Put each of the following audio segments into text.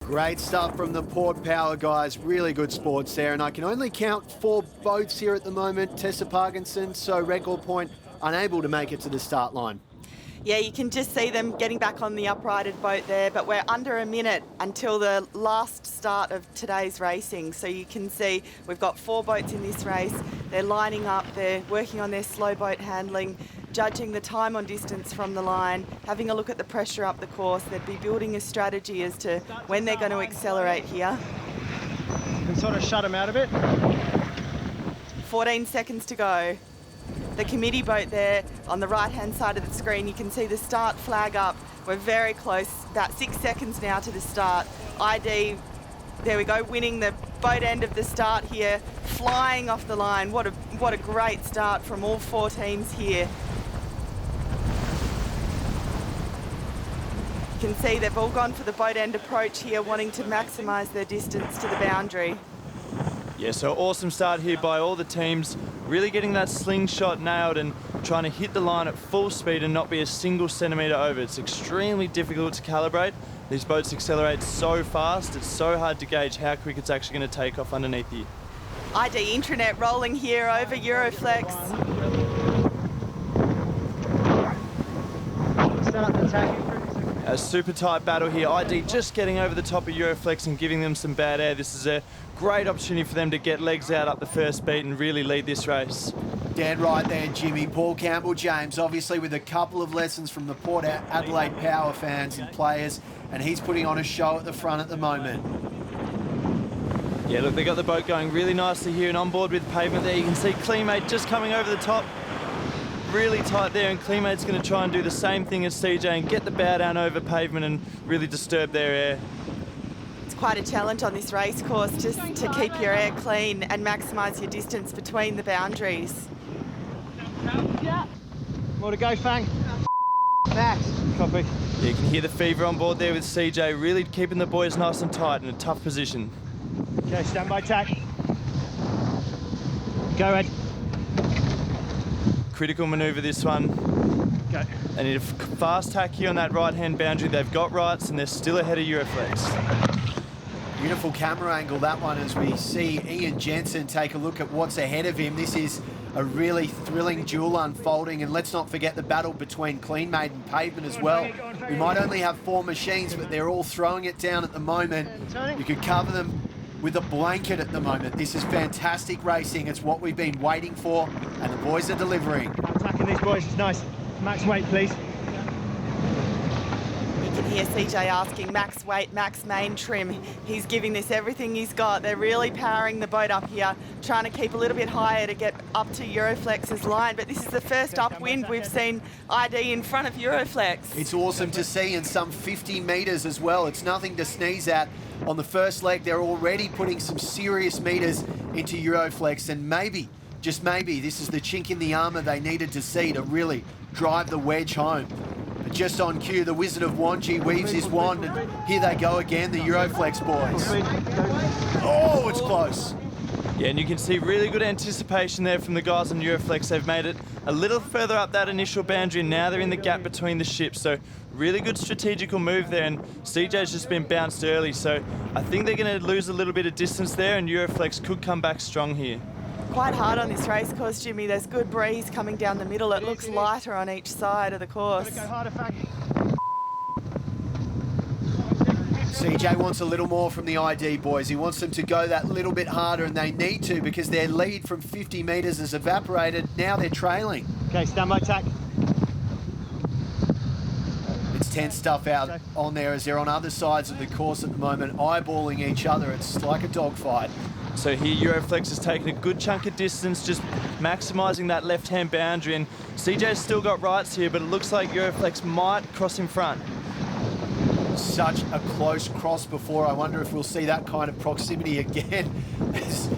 Great stuff from the Port Power guys. Really good sports there. And I can only count 4 boats here at the moment. Tessa Parkinson, so record point, unable to make it to the start line. Yeah, you can just see them getting back on the uprighted boat there, but we're under a minute until the last start of today's racing. So you can see we've got 4 boats in this race. They're lining up, they're working on their slow boat handling, judging the time on distance from the line, having a look at the pressure up the course. They'd be building a strategy as to when they're going to accelerate here. And sort of shut them out a bit. 14 seconds to go. The committee boat there on the right-hand side of the screen, you can see the start flag up. We're very close, about 6 seconds now to the start. ID, there we go, winning the boat end of the start here, flying off the line. What a great start from all 4 teams here. You can see they've all gone for the boat end approach here, wanting to maximise their distance to the boundary. Yeah, so awesome start here by all the teams, really getting that slingshot nailed and trying to hit the line at full speed and not be a single centimetre over. It's extremely difficult to calibrate. These boats accelerate so fast, it's so hard to gauge how quick it's actually going to take off underneath you. ID intranet rolling here over Euroflex. Start the attack. A super tight battle here. ID just getting over the top of Euroflex and giving them some bad air. This is a great opportunity for them to get legs out up the first beat and really lead this race. Dead right there, Jimmy. Paul Campbell-James, obviously with a couple of lessons from the Port Adelaide Power fans and players, and he's putting on a show at the front at the moment. Yeah, look, they got the boat going really nicely here and on board with pavement there. You can see Cleanmate just coming over the top. Really tight there, and Cleanmate's going to try and do the same thing as CJ and get the bow down over pavement and really disturb their air. It's quite a challenge on this race course just to keep your air clean and maximise your distance between the boundaries. More to go, Fang. Max. Copy. Yeah, you can hear the fever on board there with CJ, really keeping the boys nice and tight in a tough position. Okay, stand by tack. Go, Ed. Critical manoeuvre this one. Go. They need a fast tack here on that right-hand boundary. They've got rights and they're still ahead of Euroflex. Beautiful camera angle, that one, as we see Ian Jensen take a look at what's ahead of him. This is a really thrilling duel unfolding, and let's not forget the battle between Cleanmate and Pavement as well. We might only have 4 machines, but they're all throwing it down at the moment. You could cover them with a blanket at the moment. This is fantastic racing. It's what we've been waiting for, and the boys are delivering. Attacking these boys is nice. Max weight, please. You can hear CJ asking max weight, max main trim. He's giving this everything he's got. They're really powering the boat up here, trying to keep a little bit higher to get up to Euroflex's line. But this is the first upwind we've seen ID in front of Euroflex. It's awesome to see, in some 50 metres as well. It's nothing to sneeze at. On the first leg, they're already putting some serious metres into Euroflex, and maybe, just maybe, this is the chink in the armour they needed to see to really drive the wedge home. But just on cue, the Wizard of Wanji weaves his wand, and here they go again, the Euroflex boys. Oh, it's close. Yeah, and you can see really good anticipation there from the guys on Euroflex. They've made it a little further up that initial boundary, and now they're in the gap between the ships. So really good strategical move there, and CJ's just been bounced early. So I think they're going to lose a little bit of distance there, and Euroflex could come back strong here. Quite hard on this race course, Jimmy. There's good breeze coming down the middle. It looks lighter on each side of the course. Go harder, Fang. CJ wants a little more from the ID boys. He wants them to go that little bit harder, and they need to, because their lead from 50 metres has evaporated. Now they're trailing. Okay, stand by tack. It's tense stuff out on there as they're on other sides of the course at the moment, eyeballing each other. It's like a dogfight. So here Euroflex has taken a good chunk of distance, just maximising that left-hand boundary, and CJ's still got rights here, but it looks like Euroflex might cross in front. Such a close cross before. I wonder if we'll see that kind of proximity again as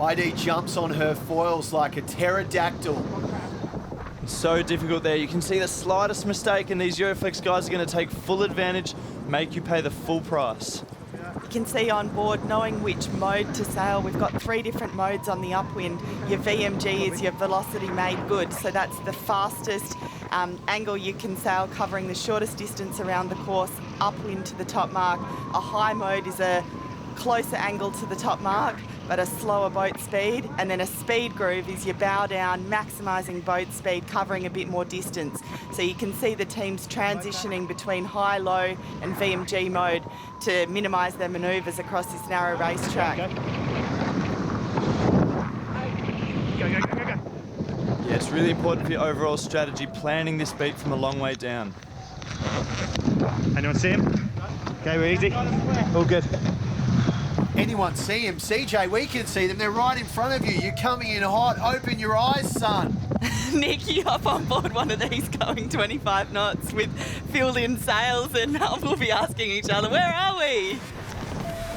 ID jumps on her foils like a pterodactyl. So difficult there. You can see the slightest mistake and these Euroflex guys are going to take full advantage, make you pay the full price. You can see on board knowing which mode to sail. We've got 3 different modes on the Upwind. Your VMG is your velocity made good, so that's the fastest angle you can sail, covering the shortest distance around the course, upwind to the top mark. A high mode is a closer angle to the top mark, but a slower boat speed. And then a speed groove is your bow down, maximising boat speed, covering a bit more distance. So you can see the teams transitioning between high, low and VMG mode to minimise their manoeuvres across this narrow racetrack. Go, go, go, go, go. Yeah, it's really important for your overall strategy, planning this beat from a long way down. Anyone see him? Okay, we're easy. All good. Anyone see him? CJ, we can see them. They're right in front of you. You're coming in hot. Open your eyes, son. Nick, you hop on board one of these going 25 knots with filled-in sails, and we'll be asking each other, where are we?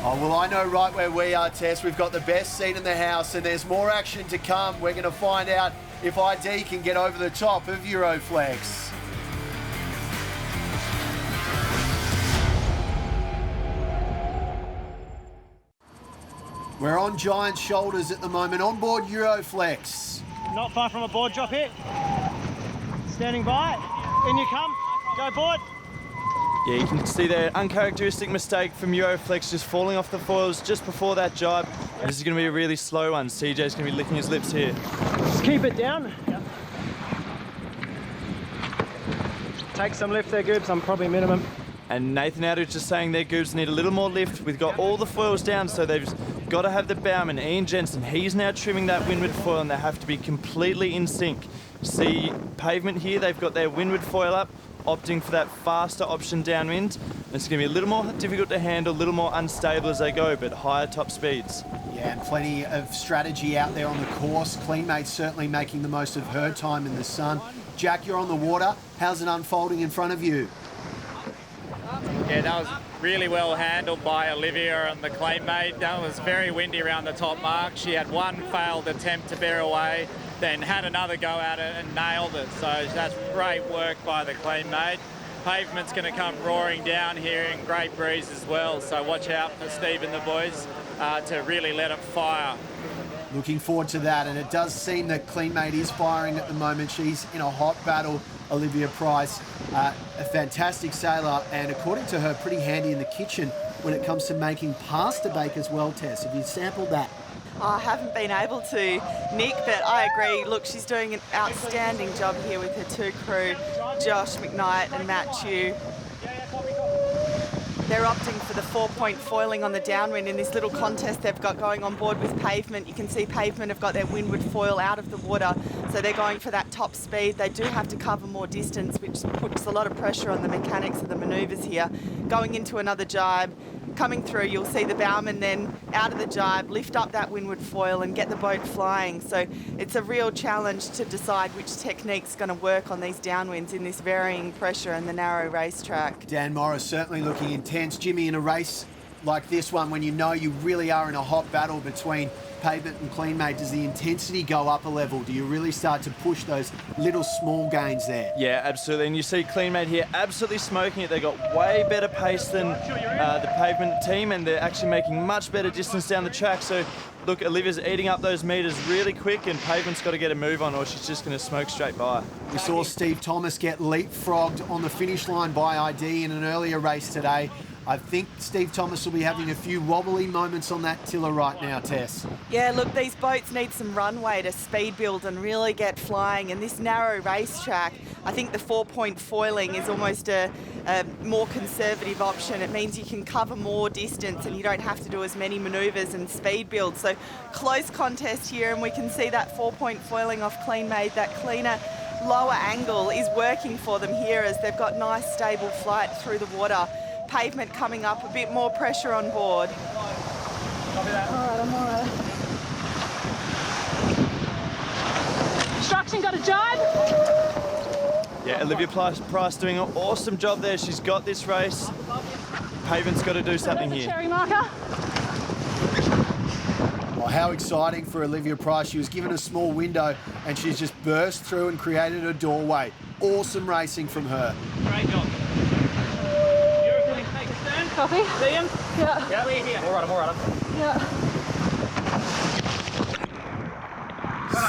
Oh, well, I know right where we are, Tess. We've got the best seat in the house, and there's more action to come. We're going to find out if ID can get over the top of Euroflex. We're on giant shoulders at the moment, on board Euroflex. Not far from a board drop here. Standing by. In you come. Go board. Yeah, you can see the uncharacteristic mistake from Euroflex just falling off the foils just before that jibe. This is going to be a really slow one. CJ's going to be licking his lips here. Just keep it down. Yep. Take some lift there, Goobs. I'm probably minimum. And Nathan Outridge just saying their Goobs need a little more lift. We've got all the foils down, so they've got to have the bowman, Ian Jensen. He's now trimming that windward foil, and they have to be completely in sync. See Pavement here, they've got their windward foil up, opting for that faster option downwind. And it's going to be a little more difficult to handle, a little more unstable as they go, but higher top speeds. Yeah, and plenty of strategy out there on the course. Cleanmate's certainly making the most of her time in the sun. Jack, you're on the water. How's it unfolding in front of you? Yeah, that was really well handled by Olivia and the Cleanmate. That was very windy around the top mark. She had one failed attempt to bear away, then had another go at it and nailed it. So that's great work by the Cleanmate. Pavement's going to come roaring down here in great breeze as well. So watch out for Steve and the boys to really let it fire. Looking forward to that, and it does seem that Cleanmate is firing at the moment. She's in a hot battle, Olivia Price, a fantastic sailor, and according to her, pretty handy in the kitchen when it comes to making pasta bake as well, Tess. Have you sampled that? I haven't been able to, Nick, but I agree. Look, she's doing an outstanding job here with her 2 crew, Josh McKnight and Matt Chew. They're opting for the 4-point foiling on the downwind in this little contest they've got going on board with Pavement. You can see Pavement have got their windward foil out of the water, so they're going for that top speed. They do have to cover more distance, which puts a lot of pressure on the mechanics of the manoeuvres here. Going into another jibe, coming through, you'll see the bowman then out of the jibe, lift up that windward foil and get the boat flying. So it's a real challenge to decide which technique's going to work on these downwinds in this varying pressure and the narrow racetrack. Dan Morris certainly looking intense. Jimmy, in a race like this one, when you know you really are in a hot battle between Pavement and Cleanmate, does the intensity go up a level? Do you really start to push those little small gains there? Yeah, absolutely. And you see Cleanmate here absolutely smoking it. They got way better pace than the Pavement team, and they're actually making much better distance down the track. So look, Olivia's eating up those meters really quick, and Pavement's got to get a move on or she's just going to smoke straight by. We saw Steve Thomas get leapfrogged on the finish line by ID in an earlier race today. I think Steve Thomas will be having a few wobbly moments on that tiller right now, Tess. Yeah, look, these boats need some runway to speed build and really get flying. And this narrow racetrack, I think the 4-point foiling is almost a more conservative option. It means you can cover more distance and you don't have to do as many manoeuvres and speed build. So close contest here, and we can see that 4-point foiling off Cleanmate, that cleaner lower angle is working for them here as they've got nice stable flight through the water. Pavement coming up, a bit more pressure on board. Copy that. All right, I'm all right. Instruction, got a jibe? Yeah, Olivia Price doing an awesome job there. She's got this race. Pavement's got to do something here. Cherry marker. Well, how exciting for Olivia Price. She was given a small window and she's just burst through and created a doorway. Awesome racing from her. Great job. Euroflex, take a stern. Copy. See him? Yeah. Clear here. All right.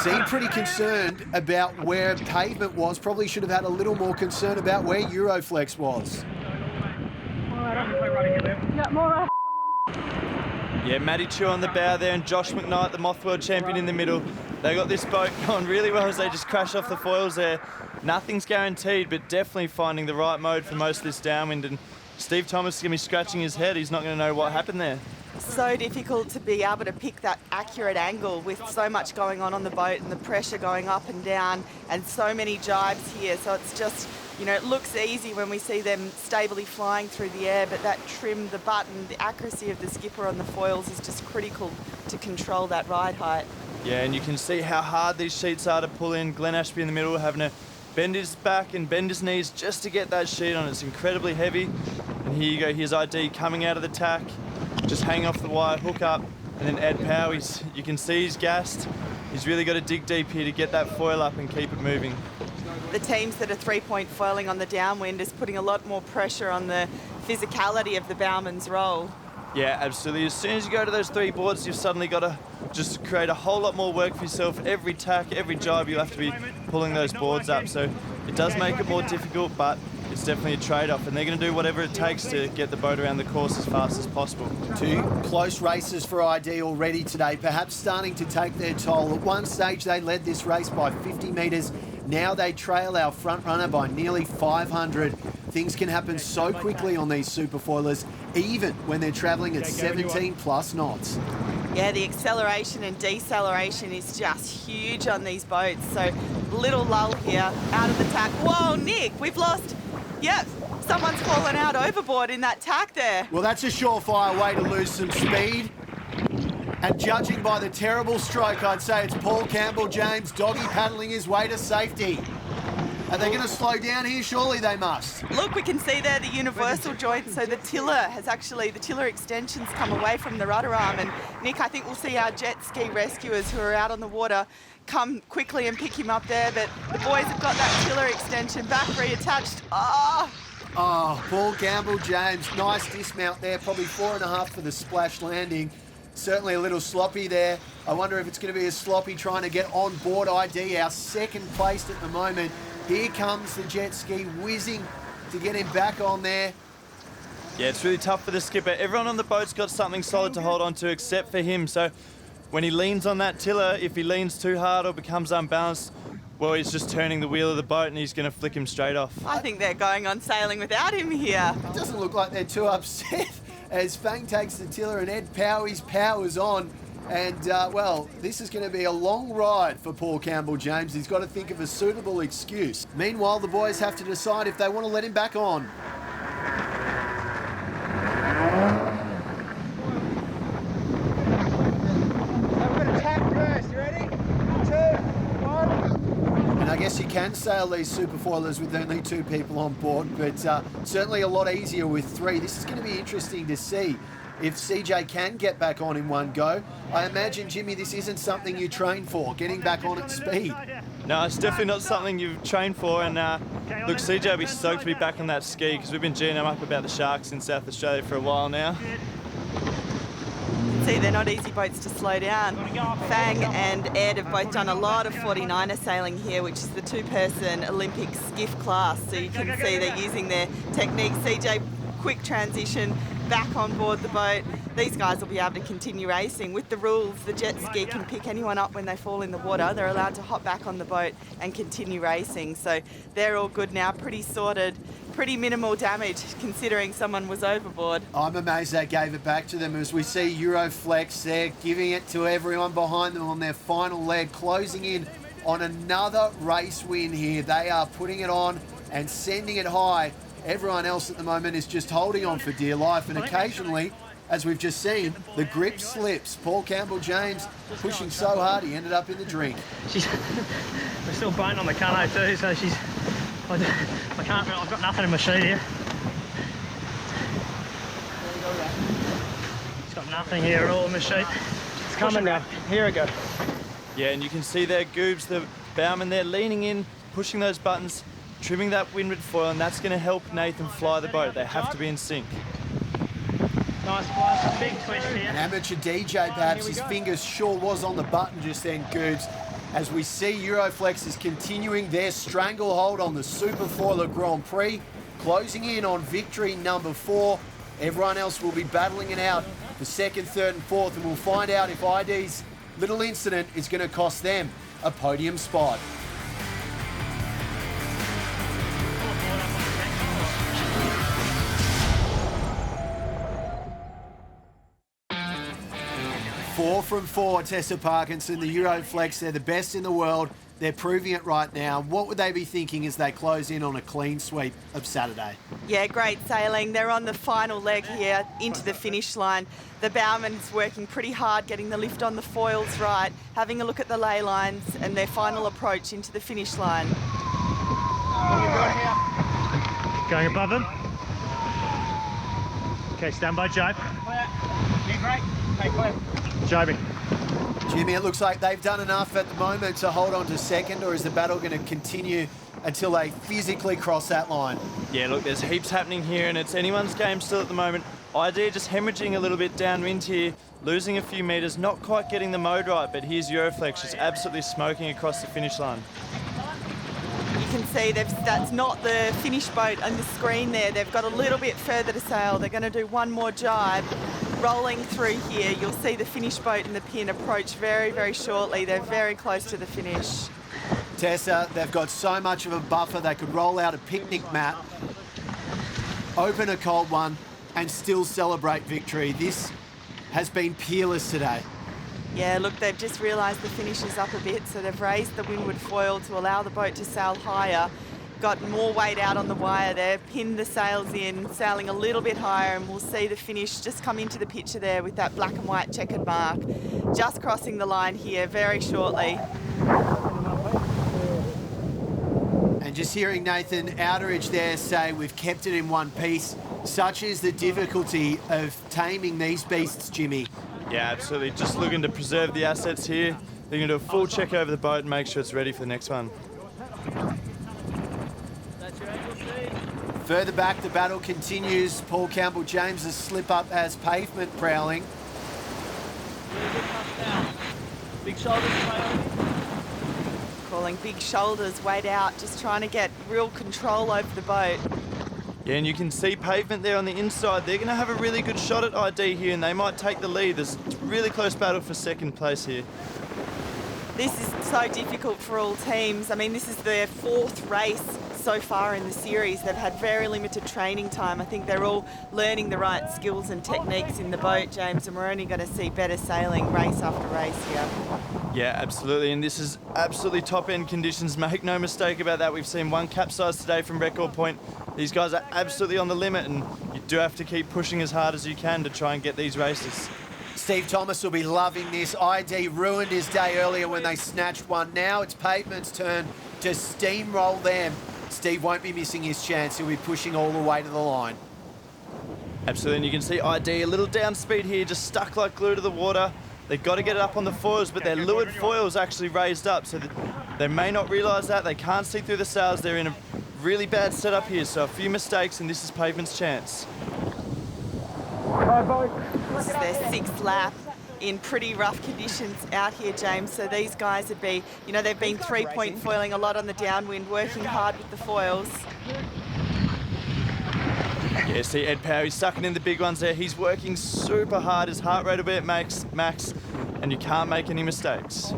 Seemed pretty concerned about where pavement was. Probably should have had a little more concern about where Euroflex was. Yeah, Matty Chu on the bow there and Josh McKnight, the Moth World Champion, in the middle. They got this boat going really well as they just crash off the foils there. Nothing's guaranteed, but definitely finding the right mode for most of this downwind. And Steve Thomas is going to be scratching his head. He's not going to know what happened there. So difficult to be able to pick that accurate angle with so much going on the boat and the pressure going up and down and so many jibes here. So it's just, you know, it looks easy when we see them stably flying through the air, but that trim, the button, the accuracy of the skipper on the foils is just critical to control that ride height. Yeah, and you can see how hard these sheets are to pull in. Glenn Ashby in the middle having to bend his back and bend his knees just to get that sheet on. It's incredibly heavy. And here you go, here's ID coming out of the tack. Just hang off the wire, hook up, and then Ed Pow, you can see he's gassed. He's really got to dig deep here to get that foil up and keep it moving. The teams that are three-point foiling on the downwind is putting a lot more pressure on the physicality of the bowman's role. Yeah, absolutely. As soon as you go to those three boards, you've suddenly got to just create a whole lot more work for yourself. Every tack, every jibe, you have to be pulling those boards up. So it does make it more difficult, but it's definitely a trade-off, and they're going to do whatever it takes to get the boat around the course as fast as possible. Two close races for ID already today, perhaps starting to take their toll. At one stage, they led this race by 50 metres. Now they trail our front runner by nearly 500. Things can happen so quickly on these superfoilers, even when they're travelling at 17 plus knots. Yeah, the acceleration and deceleration is just huge on these boats. So little lull here, out of the tack. Whoa, Nick, we've lost. Yep, someone's fallen out overboard in that tack there. Well, that's a surefire way to lose some speed. And judging by the terrible stroke, I'd say it's Paul Campbell-James doggy paddling his way to safety. Are they going to slow down here? Surely they must. Look, we can see there the universal joint, so the tiller extensions come away from the rudder arm. And Nick, I think we'll see our jet ski rescuers who are out on the water come quickly and pick him up there, but the boys have got that tiller extension back reattached. Oh, Paul Campbell-James, nice dismount there, probably 4.5 for the splash landing. Certainly a little sloppy there. I wonder if it's going to be as sloppy trying to get on board ID, our second placed at the moment. Here comes the jet ski whizzing to get him back on there. Yeah, it's really tough for the skipper. Everyone on the boat's got something solid to hold on to except for him. So when he leans on that tiller, if he leans too hard or becomes unbalanced, well, he's just turning the wheel of the boat and he's going to flick him straight off. I think they're going on sailing without him here. It doesn't look like they're too upset as Fang takes the tiller and Ed Powy's power's on. And, well, this is going to be a long ride for Paul Campbell-James. He's got to think of a suitable excuse. Meanwhile, the boys have to decide if they want to let him back on. And I guess you can sail these superfoilers with only 2 people on board, but certainly a lot easier with 3. This is going to be interesting to see if CJ can get back on in one go. I imagine, Jimmy, this isn't something you train for, getting back on at speed. No, it's definitely not something you've trained for. And look, CJ will be stoked to be back on that ski because we've been geeing him up about the sharks in South Australia for a while now. See, they're not easy boats to slow down. Fang and Ed have both done a lot of 49er sailing here, which is the 2-person Olympic skiff class. So you can see they're using their technique. CJ, quick transition back on board the boat. These guys will be able to continue racing. With the rules, the jet ski can pick anyone up when they fall in the water. They're allowed to hop back on the boat and continue racing. So they're all good now, pretty sorted, pretty minimal damage considering someone was overboard. I'm amazed they gave it back to them as we see Euroflex there giving it to everyone behind them on their final leg, closing in on another race win here. They are putting it on and sending it high. Everyone else at the moment is just holding on for dear life, and occasionally, as we've just seen, the grip slips. Paul Campbell-James pushing so hard he ended up in the drink. We're still boating on the cano too, so I can't, I've got nothing in my sheet here. It's got nothing here at all in my sheet. It's coming now. Here we go. Yeah, and you can see there, Goobs, the bowman there, leaning in, pushing those buttons, trimming that windward foil, and that's going to help Nathan fly the boat. They have to be in sync. Nice flush, big twist An here. amateur DJ, perhaps his fingers sure was on the button just then, Goobs. As we see Euroflex is continuing their stranglehold on the SuperFoiler Grand Prix, closing in on victory number 4. Everyone else will be battling it out for 2nd, 3rd and 4th, and we'll find out if ID's little incident is going to cost them a podium spot. Four from 4, Tessa Parkinson, the Euroflex. They're the best in the world. They're proving it right now. What would they be thinking as they close in on a clean sweep of Saturday? Yeah, great sailing. They're on the final leg here into the finish line. The bowman's working pretty hard getting the lift on the foils right, having a look at the ley lines and their final approach into the finish line. Going above them. Okay, stand by, Joe. Joby. Jimmy, it looks like they've done enough at the moment to hold on to 2nd, or is the battle going to continue until they physically cross that line? Yeah, look, there's heaps happening here, and it's anyone's game still at the moment. ID just hemorrhaging a little bit downwind here, losing a few metres, not quite getting the mode right, but here's Euroflex just absolutely smoking across the finish line. You can see that's not the finish boat on the screen there. They've got a little bit further to sail. They're going to do one more jibe. Rolling through here, you'll see the finish boat and the pin approach very, very shortly. They're very close to the finish. Tessa, they've got so much of a buffer, they could roll out a picnic mat, open a cold one, and still celebrate victory. This has been peerless today. Yeah, look, they've just realised the finish is up a bit, so they've raised the windward foil to allow the boat to sail higher. Got more weight out on the wire there, pinned the sails in, sailing a little bit higher, and we'll see the finish just come into the picture there with that black and white checkered mark. Just crossing the line here very shortly. And just hearing Nathan Outeridge there say we've kept it in one piece. Such is the difficulty of taming these beasts, Jimmy. Yeah, absolutely. Just looking to preserve the assets here. They're going to do a full check over the boat and make sure it's ready for the next one. Further back, the battle continues. Paul Campbell-James's slip-up as pavement prowling. Big shoulders, Calling big shoulders, weight out, just trying to get real control over the boat. Yeah, and you can see pavement there on the inside. They're going to have a really good shot at ID here, and they might take the lead. There's a really close battle for 2nd place here. This is so difficult for all teams. I mean, this is their 4th race so far in the series. They've had very limited training time. I think they're all learning the right skills and techniques in the boat, James, and we're only going to see better sailing race after race here. Yeah, absolutely, and this is absolutely top-end conditions. Make no mistake about that. We've seen one capsize today from Record Point. These guys are absolutely on the limit, and you do have to keep pushing as hard as you can to try and get these races. Steve Thomas will be loving this. ID ruined his day earlier when they snatched one. Now it's Pavement's turn to steamroll them. Steve won't be missing his chance. He'll be pushing all the way to the line. Absolutely, and you can see ID a little down speed here, just stuck like glue to the water. They've got to get it up on the foils, but their leeward foil's actually raised up, so they may not realise that. They can't see through the sails. They're in a really bad setup here, so a few mistakes, and this is Pavement's chance. This is their 6th lap in pretty rough conditions out here, James. So these guys would be, you know, they've been 3-point foiling a lot on the downwind, working hard with the foils. Yeah, see Ed Power, he's sucking in the big ones there. He's working super hard. His heart rate will be at max, and you can't make any mistakes.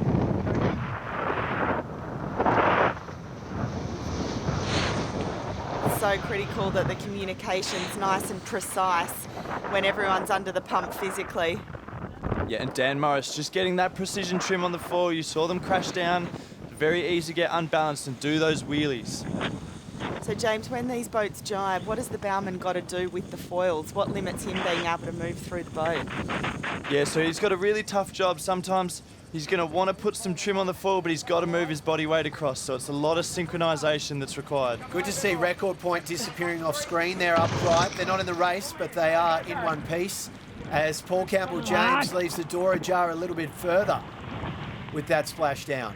So critical that the communication's nice and precise when everyone's under the pump physically. Yeah, and Dan Morris just getting that precision trim on the foil. You saw them crash down. Very easy to get unbalanced and do those wheelies. So James, when these boats jibe, what has the bowman got to do with the foils? What limits him being able to move through the boat? Yeah, so he's got a really tough job. Sometimes he's going to want to put some trim on the foil, but he's got to move his body weight across. So it's a lot of synchronisation that's required. Good to see Record Point disappearing off screen there upright. They're not in the race, but they are in one piece as Paul Campbell-James leaves the door ajar a little bit further with that splash down.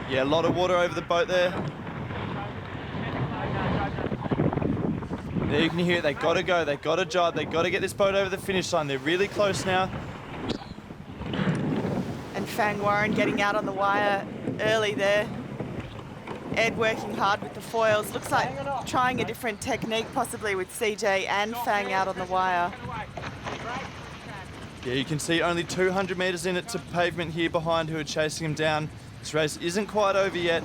Yeah, a lot of water over the boat there. There you can hear it. They got to go. They got to jibe. They got to get this boat over the finish line. They're really close now. And Fang Warren getting out on the wire early there. Ed working hard with the foils. Looks like trying a different technique, possibly with CJ and Fang out on the wire. Yeah, you can see only 200 metres in it to Pavement here behind, who are chasing him down. This race isn't quite over yet.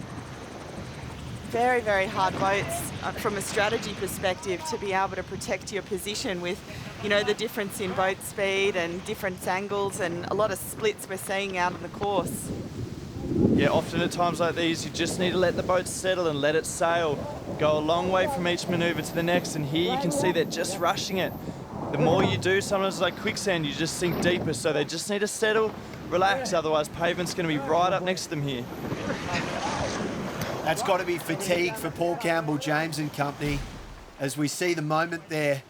Very, very hard boats from a strategy perspective to be able to protect your position with, you know, the difference in boat speed and different angles and a lot of splits we're seeing out on the course. Yeah, often at times like these, you just need to let the boat settle and let it sail. Go a long way from each manoeuvre to the next, and here you can see they're just rushing it. The more you do, sometimes like quicksand, you just sink deeper, so they just need to settle, relax, otherwise Pavement's going to be right up next to them here. That's got to be fatigue for Paul Campbell, James and company, as we see the moment there.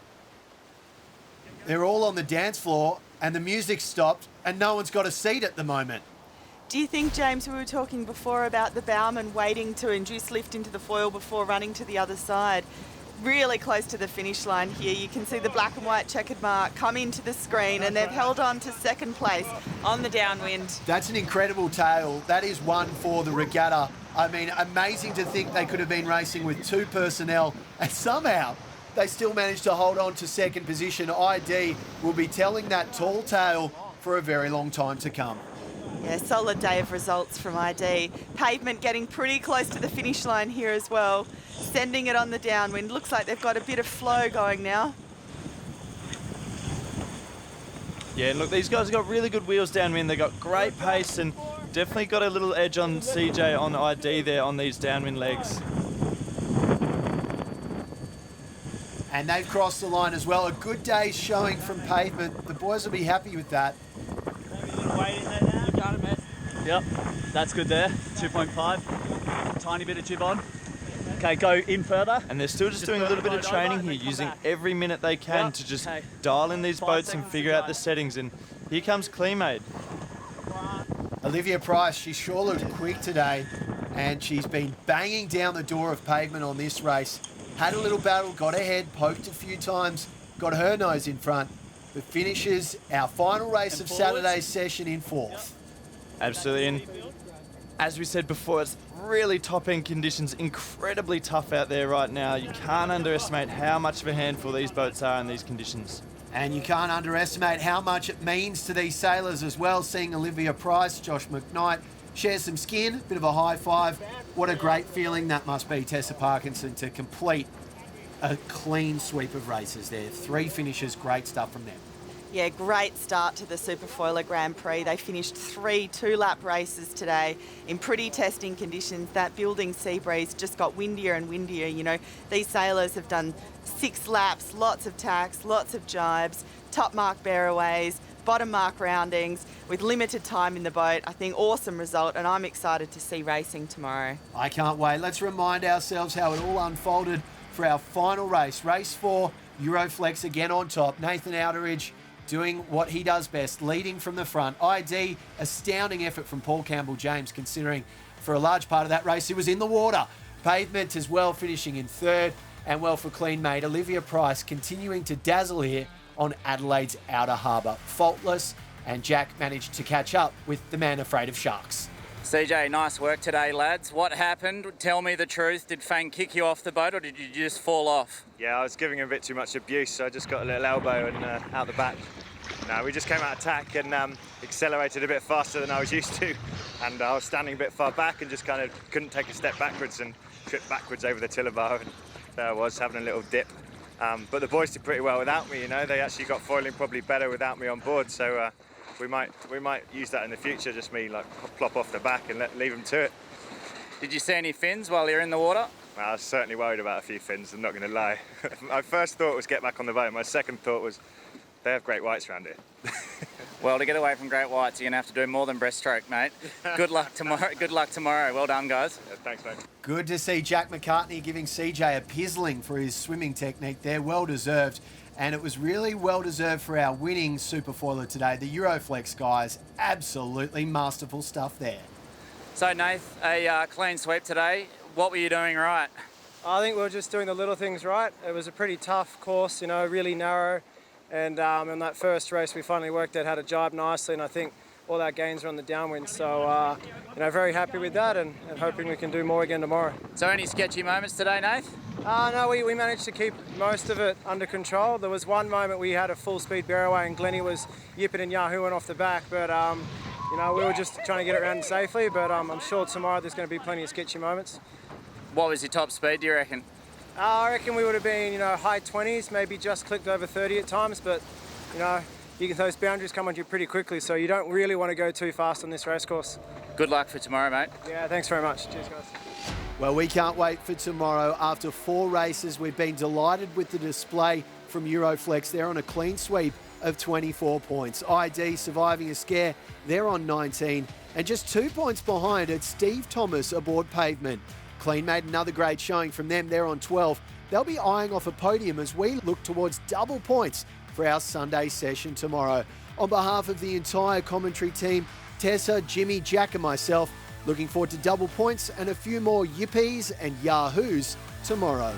They're all on the dance floor and the music stopped and no one's got a seat at the moment. Do you think, James, we were talking before about the bowman waiting to induce lift into the foil before running to the other side? Really close to the finish line here. You can see the black and white checkered mark come into the screen and they've held on to second place on the downwind. That's an incredible tale. That is one for the regatta. I mean, amazing to think they could have been racing with 2 personnel and somehow they still managed to hold on to second position. ID will be telling that tall tale for a very long time to come. Yeah, solid day of results from ID. Pavement getting pretty close to the finish line here as well. Sending it on the downwind. Looks like they've got a bit of flow going now. Yeah, look, these guys have got really good wheels downwind. They've got great pace and definitely got a little edge on CJ on ID there on these downwind legs. And they've crossed the line as well. A good day's showing from Pavement. The boys will be happy with that. Yep, that's good there. 2.5. Tiny bit of jib on. Okay, go in further. And they're still just doing a little bit of training here, using every minute they can to just dial in these boats and figure out the settings. And here comes Clean Made. Olivia Price, she sure looked quick today and she's been banging down the door of Pavement on this race. Had a little battle, got ahead, poked a few times, got her nose in front, but finishes our final race of Saturday's session in 4th. Absolutely, and as we said before, it's really top-end conditions, incredibly tough out there right now. You can't underestimate how much of a handful these boats are in these conditions. And you can't underestimate how much it means to these sailors as well, seeing Olivia Price, Josh McKnight share some skin, bit of a high five. What a great feeling that must be, Tessa Parkinson, to complete a clean sweep of races there. 3 finishes, great stuff from them. Yeah, great start to the SuperFoiler Grand Prix. They finished 3 two-lap races today in pretty testing conditions. That building sea breeze just got windier and windier. You know, these sailors have done 6 laps, lots of tacks, lots of jibes, top mark bearaways, bottom mark roundings with limited time in the boat. I think awesome result, and I'm excited to see racing tomorrow. I can't wait. Let's remind ourselves how it all unfolded for our final race. Race 4, Euroflex again on top. Nathan Outeridge doing what he does best, leading from the front. ID, astounding effort from Paul Campbell James, considering for a large part of that race he was in the water. Pavement as well, finishing in 3rd, and well for Clean Made. Olivia Price continuing to dazzle here on Adelaide's outer harbour. Faultless, and Jack managed to catch up with the man afraid of sharks. CJ, nice work today, lads. What happened? Tell me the truth. Did Fang kick you off the boat or did you just fall off? Yeah, I was giving him a bit too much abuse, so I just got a little elbow and out the back. No, we just came out of tack and accelerated a bit faster than I was used to. And I was standing a bit far back and just kind of couldn't take a step backwards and tripped backwards over the tiller bar. And there I was having a little dip. But the boys did pretty well without me, you know. They actually got foiling probably better without me on board. So we might use that in the future, just me like plop off the back and leave them to it. Did you see any fins while you're in the water? Well, I was certainly worried about a few fins, I'm not going to lie. My first thought was get back on the boat. My second thought was they have great whites around here. Well, to get away from great whites, you're going to have to do more than breaststroke, mate. Good luck tomorrow. Good luck tomorrow. Well done, guys. Yeah, thanks, mate. Good to see Jack McCartney giving CJ a pizzling for his swimming technique there. Well deserved. And it was really well deserved for our winning SuperFoiler today. The Euroflex guys, absolutely masterful stuff there. So, Nath, a clean sweep today. What were you doing right? I think we were just doing the little things right. It was a pretty tough course, you know, really narrow. And in that first race, we finally worked out how to jibe nicely, and I think all our gains were on the downwind. So, you know, very happy with that and hoping we can do more again tomorrow. So any sketchy moments today, Nath? No, we managed to keep most of it under control. There was one moment we had a full-speed bear away and Glennie was yipping and yahooing off the back, but, you know, we were just trying to get it around safely, but I'm sure tomorrow there's going to be plenty of sketchy moments. What was your top speed, do you reckon? I reckon we would have been, you know, high 20s, maybe just clicked over 30 at times, but, you know, those boundaries come on you pretty quickly, so you don't really want to go too fast on this race course. Good luck for tomorrow, mate. Yeah, thanks very much. Cheers, guys. Well, we can't wait for tomorrow. After 4 races, we've been delighted with the display from Euroflex. They're on a clean sweep of 24 points. ID surviving a scare, they're on 19. And just 2 points behind it's Steve Thomas aboard Pavement. Clean made another great showing from them. They're on 12. They'll be eyeing off a podium as we look towards double points for our Sunday session tomorrow. On behalf of the entire commentary team, Tessa, Jimmy, Jack and myself, looking forward to double points and a few more yippies and yahoos tomorrow.